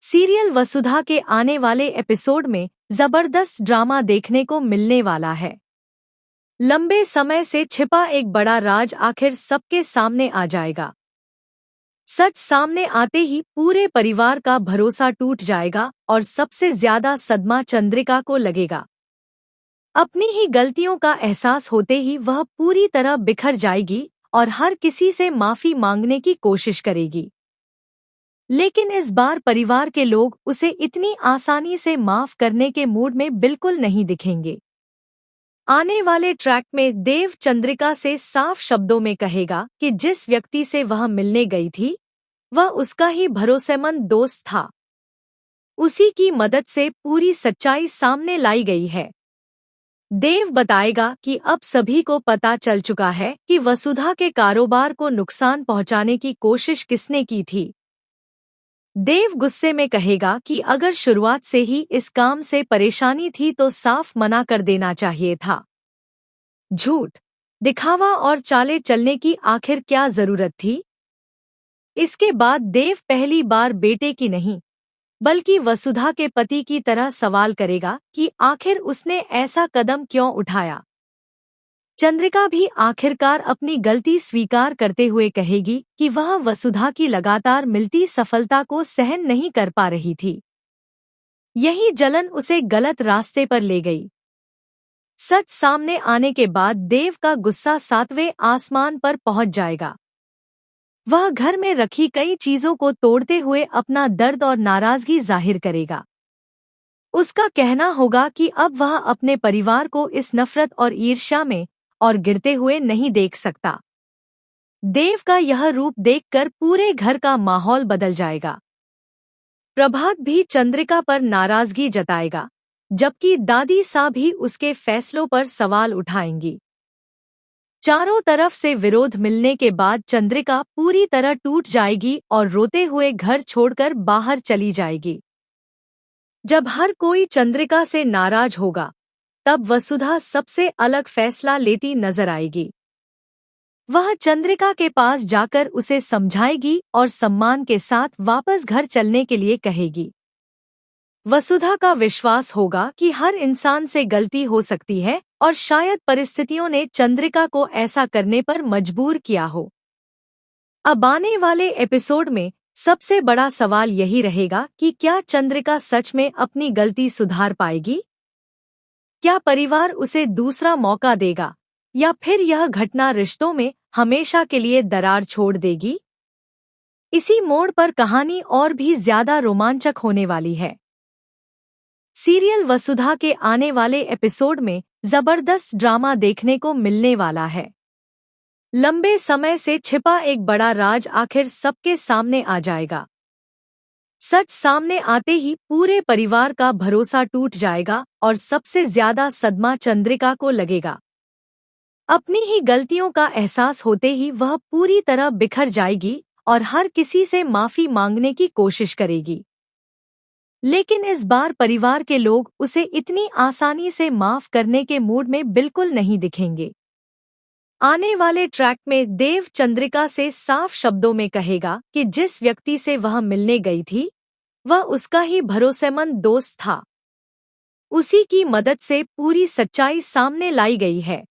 Serial वसुधा के आने वाले एपिसोड में जबरदस्त ड्रामा देखने को मिलने वाला है। लंबे समय से छिपा एक बड़ा राज आखिर सबके सामने आ जाएगा। सच सामने आते ही पूरे परिवार का भरोसा टूट जाएगा और सबसे ज्यादा सदमा चंद्रिका को लगेगा। अपनी ही गलतियों का एहसास होते ही वह पूरी तरह बिखर जाएगी और हर किसी से माफी मांगने की कोशिश करेगी। लेकिन इस बार परिवार के लोग उसे इतनी आसानी से माफ करने के मूड में बिल्कुल नहीं दिखेंगे। आने वाले ट्रैक में देव चंद्रिका से साफ शब्दों में कहेगा कि जिस व्यक्ति से वह मिलने गई थी वह उसका ही भरोसेमंद दोस्त था। उसी की मदद से पूरी सच्चाई सामने लाई गई है। देव बताएगा कि अब सभी को पता चल चुका है कि वसुधा के कारोबार को नुकसान पहुंचाने की कोशिश किसने की थी। देव गुस्से में कहेगा कि अगर शुरुआत से ही इस काम से परेशानी थी तो साफ मना कर देना चाहिए था। झूठ, दिखावा और चाले चलने की आखिर क्या जरूरत थी। इसके बाद देव पहली बार बेटे की नहीं बल्कि वसुधा के पति की तरह सवाल करेगा कि आखिर उसने ऐसा कदम क्यों उठाया। चंद्रिका भी आखिरकार अपनी गलती स्वीकार करते हुए कहेगी कि वह वसुधा की लगातार मिलती सफलता को सहन नहीं कर पा रही थी। यही जलन उसे गलत रास्ते पर ले गई। सच सामने आने के बाद देव का गुस्सा 7वें आसमान पर पहुंच जाएगा। वह घर में रखी कई चीजों को तोड़ते हुए अपना दर्द और नाराजगी जाहिर करेगा। उसका कहना होगा कि अब वह अपने परिवार को इस नफरत और ईर्ष्या में और गिरते हुए नहीं देख सकता। देव का यह रूप देखकर पूरे घर का माहौल बदल जाएगा। प्रभात भी चंद्रिका पर नाराजगी जताएगा, जबकि दादी सा भी उसके फैसलों पर सवाल उठाएंगी। चारों तरफ से विरोध मिलने के बाद चंद्रिका पूरी तरह टूट जाएगी और रोते हुए घर छोड़कर बाहर चली जाएगी। जब हर कोई चंद्रिका से नाराज होगा तब वसुधा सबसे अलग फैसला लेती नजर आएगी। वह चंद्रिका के पास जाकर उसे समझाएगी और सम्मान के साथ वापस घर चलने के लिए कहेगी। वसुधा का विश्वास होगा कि हर इंसान से गलती हो सकती है और शायद परिस्थितियों ने चंद्रिका को ऐसा करने पर मजबूर किया हो। अब आने वाले एपिसोड में सबसे बड़ा सवाल यही रहेगा कि क्या चंद्रिका सच में अपनी गलती सुधार पाएगी? क्या परिवार उसे दूसरा मौका देगा या फिर यह घटना रिश्तों में हमेशा के लिए दरार छोड़ देगी? इसी मोड़ पर कहानी और भी ज्यादा रोमांचक होने वाली है। सीरियल वसुधा के आने वाले एपिसोड में जबरदस्त ड्रामा देखने को मिलने वाला है। लंबे समय से छिपा एक बड़ा राज आखिर सबके सामने आ जाएगा। सच सामने आते ही पूरे परिवार का भरोसा टूट जाएगा और सबसे ज्यादा सदमा चंद्रिका को लगेगा। अपनी ही गलतियों का एहसास होते ही वह पूरी तरह बिखर जाएगी और हर किसी से माफी मांगने की कोशिश करेगी। लेकिन इस बार परिवार के लोग उसे इतनी आसानी से माफ करने के मूड में बिल्कुल नहीं दिखेंगे। आने वाले ट्रैक में देव चंद्रिका से साफ शब्दों में कहेगा कि जिस व्यक्ति से वह मिलने गई थी वह उसका ही भरोसेमंद दोस्त था। उसी की मदद से पूरी सच्चाई सामने लाई गई है।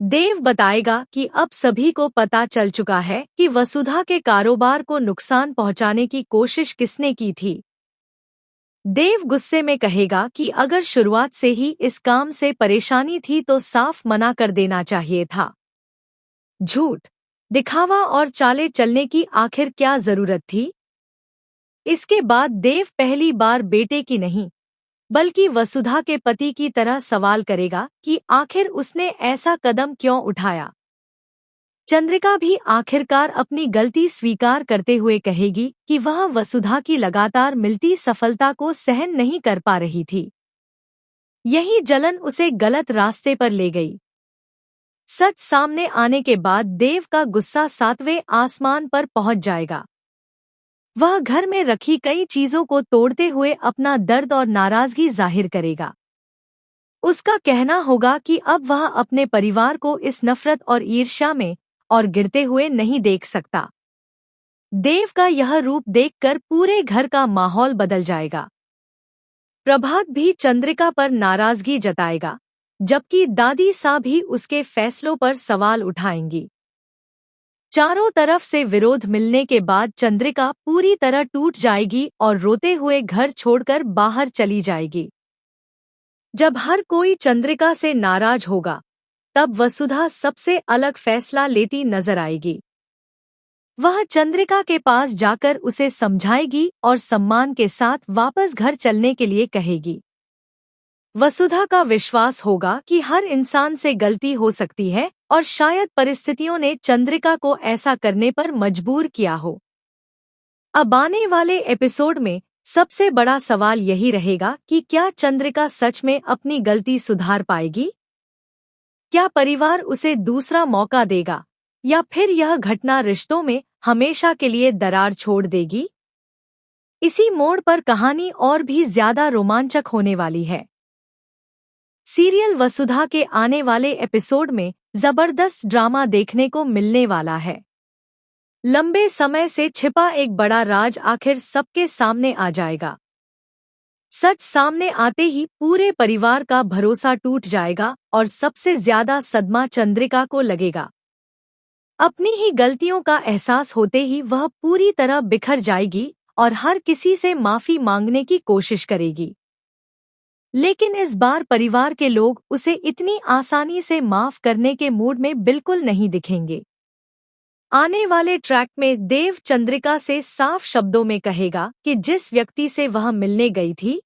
देव बताएगा कि अब सभी को पता चल चुका है कि वसुधा के कारोबार को नुकसान पहुंचाने की कोशिश किसने की थी। देव गुस्से में कहेगा कि अगर शुरुआत से ही इस काम से परेशानी थी तो साफ मना कर देना चाहिए था। झूठ, दिखावा और चाले चलने की आखिर क्या जरूरत थी। इसके बाद देव पहली बार बेटे की नहीं बल्कि वसुधा के पति की तरह सवाल करेगा कि आखिर उसने ऐसा कदम क्यों उठाया। चंद्रिका भी आखिरकार अपनी गलती स्वीकार करते हुए कहेगी कि वह वसुधा की लगातार मिलती सफलता को सहन नहीं कर पा रही थी। यही जलन उसे गलत रास्ते पर ले गई। सच सामने आने के बाद देव का गुस्सा 7वें आसमान पर पहुंच जाएगा। वह घर में रखी कई चीजों को तोड़ते हुए अपना दर्द और नाराजगी जाहिर करेगा। उसका कहना होगा कि अब वह अपने परिवार को इस नफरत और ईर्ष्या में और गिरते हुए नहीं देख सकता। देव का यह रूप देखकर पूरे घर का माहौल बदल जाएगा। प्रभात भी चंद्रिका पर नाराजगी जताएगा, जबकि दादी सा भी उसके फैसलों पर सवाल उठाएंगी। चारों तरफ से विरोध मिलने के बाद चंद्रिका पूरी तरह टूट जाएगी और रोते हुए घर छोड़कर बाहर चली जाएगी। जब हर कोई चंद्रिका से नाराज होगा, तब वसुधा सबसे अलग फैसला लेती नजर आएगी। वह चंद्रिका के पास जाकर उसे समझाएगी और सम्मान के साथ वापस घर चलने के लिए कहेगी। वसुधा का विश्वास होगा कि हर इंसान से गलती हो सकती है और शायद परिस्थितियों ने चंद्रिका को ऐसा करने पर मजबूर किया हो। अब आने वाले एपिसोड में सबसे बड़ा सवाल यही रहेगा कि क्या चंद्रिका सच में अपनी गलती सुधार पाएगी? क्या परिवार उसे दूसरा मौका देगा या फिर यह घटना रिश्तों में हमेशा के लिए दरार छोड़ देगी? इसी मोड़ पर कहानी और भी ज्यादा रोमांचक होने वाली है। सीरियल वसुधा के आने वाले एपिसोड में जबरदस्त ड्रामा देखने को मिलने वाला है। लंबे समय से छिपा एक बड़ा राज आखिर सबके सामने आ जाएगा। सच सामने आते ही पूरे परिवार का भरोसा टूट जाएगा और सबसे ज्यादा सदमा चंद्रिका को लगेगा। अपनी ही गलतियों का एहसास होते ही वह पूरी तरह बिखर जाएगी और हर किसी से माफी मांगने की कोशिश करेगी। लेकिन इस बार परिवार के लोग उसे इतनी आसानी से माफ करने के मूड में बिल्कुल नहीं दिखेंगे। आने वाले ट्रैक में देव चंद्रिका से साफ शब्दों में कहेगा कि जिस व्यक्ति से वह मिलने गई थी,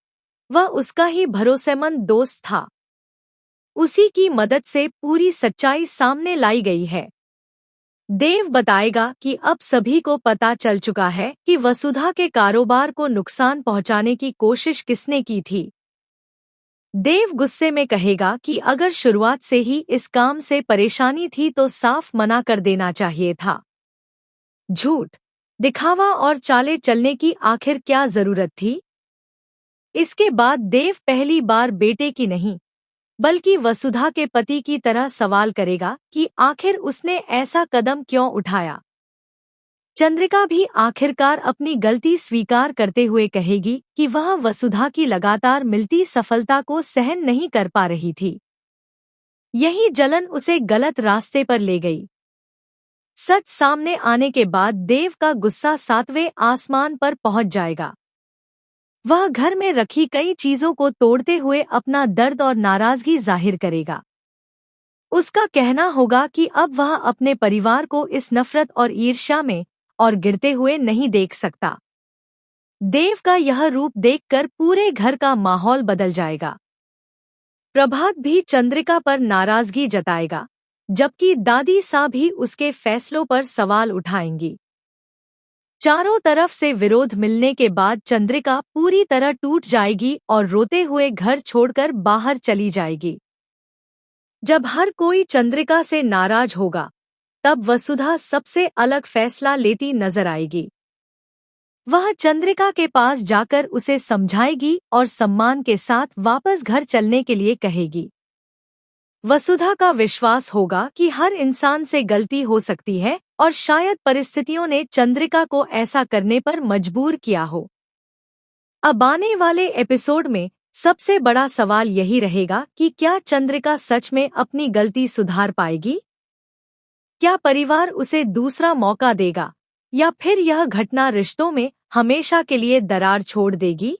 वह उसका ही भरोसेमंद दोस्त था। उसी की मदद से पूरी सच्चाई सामने लाई गई है। देव बताएगा कि अब सभी को पता चल चुका है कि वसुधा के कारोबार को नुकसान पहुंचाने की कोशिश किसने की थी। देव गुस्से में कहेगा कि अगर शुरुआत से ही इस काम से परेशानी थी तो साफ मना कर देना चाहिए था। झूठ, दिखावा और चाले चलने की आखिर क्या जरूरत थी? इसके बाद देव पहली बार बेटे की नहीं, बल्कि वसुधा के पति की तरह सवाल करेगा कि आखिर उसने ऐसा कदम क्यों उठाया। चंद्रिका भी आखिरकार अपनी गलती स्वीकार करते हुए कहेगी कि वह वसुधा की लगातार मिलती सफलता को सहन नहीं कर पा रही थी। यही जलन उसे गलत रास्ते पर ले गई। सच सामने आने के बाद देव का गुस्सा 7वें आसमान पर पहुंच जाएगा। वह घर में रखी कई चीजों को तोड़ते हुए अपना दर्द और नाराजगी जाहिर करेगा। उसका कहना होगा कि अब वह अपने परिवार को इस नफरत और ईर्ष्या में और गिरते हुए नहीं देख सकता। देव का यह रूप देखकर पूरे घर का माहौल बदल जाएगा। प्रभात भी चंद्रिका पर नाराजगी जताएगा, जबकि दादी सा भी उसके फैसलों पर सवाल उठाएंगी। चारों तरफ से विरोध मिलने के बाद चंद्रिका पूरी तरह टूट जाएगी और रोते हुए घर छोड़कर बाहर चली जाएगी। जब हर कोई चंद्रिका से नाराज होगा, तब वसुधा सबसे अलग फैसला लेती नजर आएगी। वह चंद्रिका के पास जाकर उसे समझाएगी और सम्मान के साथ वापस घर चलने के लिए कहेगी। वसुधा का विश्वास होगा कि हर इंसान से गलती हो सकती है और शायद परिस्थितियों ने चंद्रिका को ऐसा करने पर मजबूर किया हो। अब आने वाले एपिसोड में सबसे बड़ा सवाल यही रहेगा कि क्या चंद्रिका सच में अपनी गलती सुधार पाएगी? क्या परिवार उसे दूसरा मौका देगा या फिर यह घटना रिश्तों में हमेशा के लिए दरार छोड़ देगी?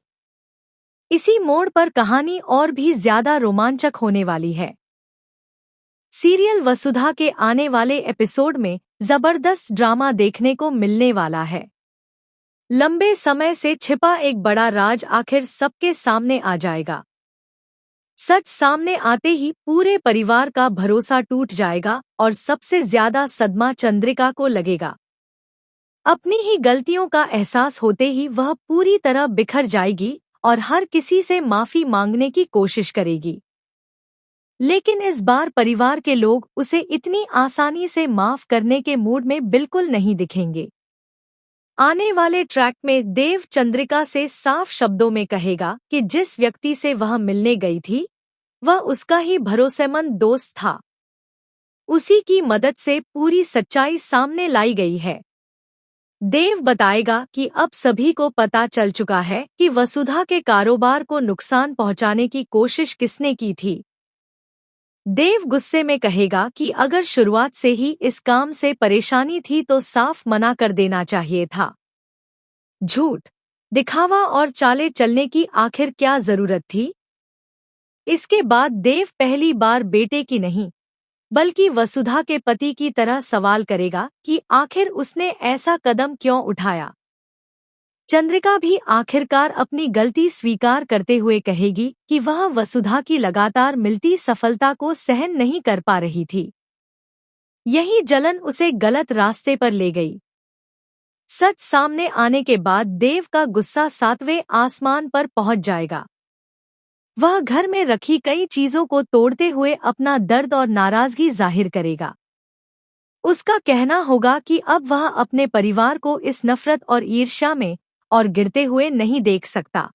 इसी मोड़ पर कहानी और भी ज्यादा रोमांचक होने वाली है। सीरियल वसुधा के आने वाले एपिसोड में जबरदस्त ड्रामा देखने को मिलने वाला है। लंबे समय से छिपा एक बड़ा राज आखिर सबके सामने आ जाएगा। सच सामने आते ही पूरे परिवार का भरोसा टूट जाएगा और सबसे ज्यादा सदमा चंद्रिका को लगेगा। अपनी ही गलतियों का एहसास होते ही वह पूरी तरह बिखर जाएगी और हर किसी से माफी मांगने की कोशिश करेगी। लेकिन इस बार परिवार के लोग उसे इतनी आसानी से माफ करने के मूड में बिल्कुल नहीं दिखेंगे। आने वाले ट्रैक में देव चंद्रिका से साफ शब्दों में कहेगा कि जिस व्यक्ति से वह मिलने गई थी, वह उसका ही भरोसेमंद दोस्त था। उसी की मदद से पूरी सच्चाई सामने लाई गई है। देव बताएगा कि अब सभी को पता चल चुका है कि वसुधा के कारोबार को नुकसान पहुंचाने की कोशिश किसने की थी। देव गुस्से में कहेगा कि अगर शुरुआत से ही इस काम से परेशानी थी तो साफ मना कर देना चाहिए था। झूठ, दिखावा और चाले चलने की आखिर क्या जरूरत थी। इसके बाद देव पहली बार बेटे की नहीं बल्कि वसुधा के पति की तरह सवाल करेगा कि आखिर उसने ऐसा कदम क्यों उठाया। चंद्रिका भी आखिरकार अपनी गलती स्वीकार करते हुए कहेगी कि वह वसुधा की लगातार मिलती सफलता को सहन नहीं कर पा रही थी। यही जलन उसे गलत रास्ते पर ले गई। सच सामने आने के बाद देव का गुस्सा 7वें आसमान पर पहुंच जाएगा। वह घर में रखी कई चीजों को तोड़ते हुए अपना दर्द और नाराजगी जाहिर करेगा। उसका कहना होगा कि अब वह अपने परिवार को इस नफरत और ईर्ष्या में और गिरते हुए नहीं देख सकता।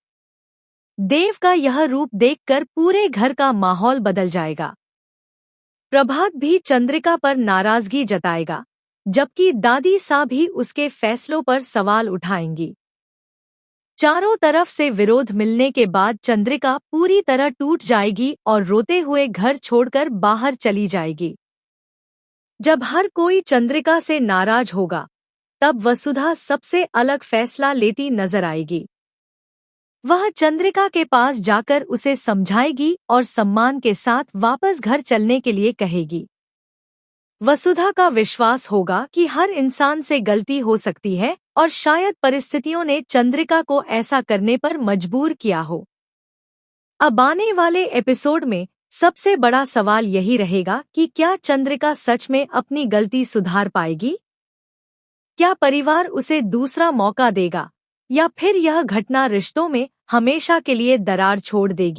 देव का यह रूप देखकर पूरे घर का माहौल बदल जाएगा। प्रभात भी चंद्रिका पर नाराजगी जताएगा, जबकि दादी सा भी उसके फैसलों पर सवाल उठाएंगी। चारों तरफ से विरोध मिलने के बाद चंद्रिका पूरी तरह टूट जाएगी और रोते हुए घर छोड़कर बाहर चली जाएगी। जब हर कोई चंद्रिका से नाराज होगा, तब वसुधा सबसे अलग फैसला लेती नजर आएगी। वह चंद्रिका के पास जाकर उसे समझाएगी और सम्मान के साथ वापस घर चलने के लिए कहेगी। वसुधा का विश्वास होगा कि हर इंसान से गलती हो सकती है और शायद परिस्थितियों ने चंद्रिका को ऐसा करने पर मजबूर किया हो। अब आने वाले एपिसोड में सबसे बड़ा सवाल यही रहेगा कि क्या चंद्रिका सच में अपनी गलती सुधार पाएगी? क्या परिवार उसे दूसरा मौका देगा या फिर यह घटना रिश्तों में हमेशा के लिए दरार छोड़ देगी?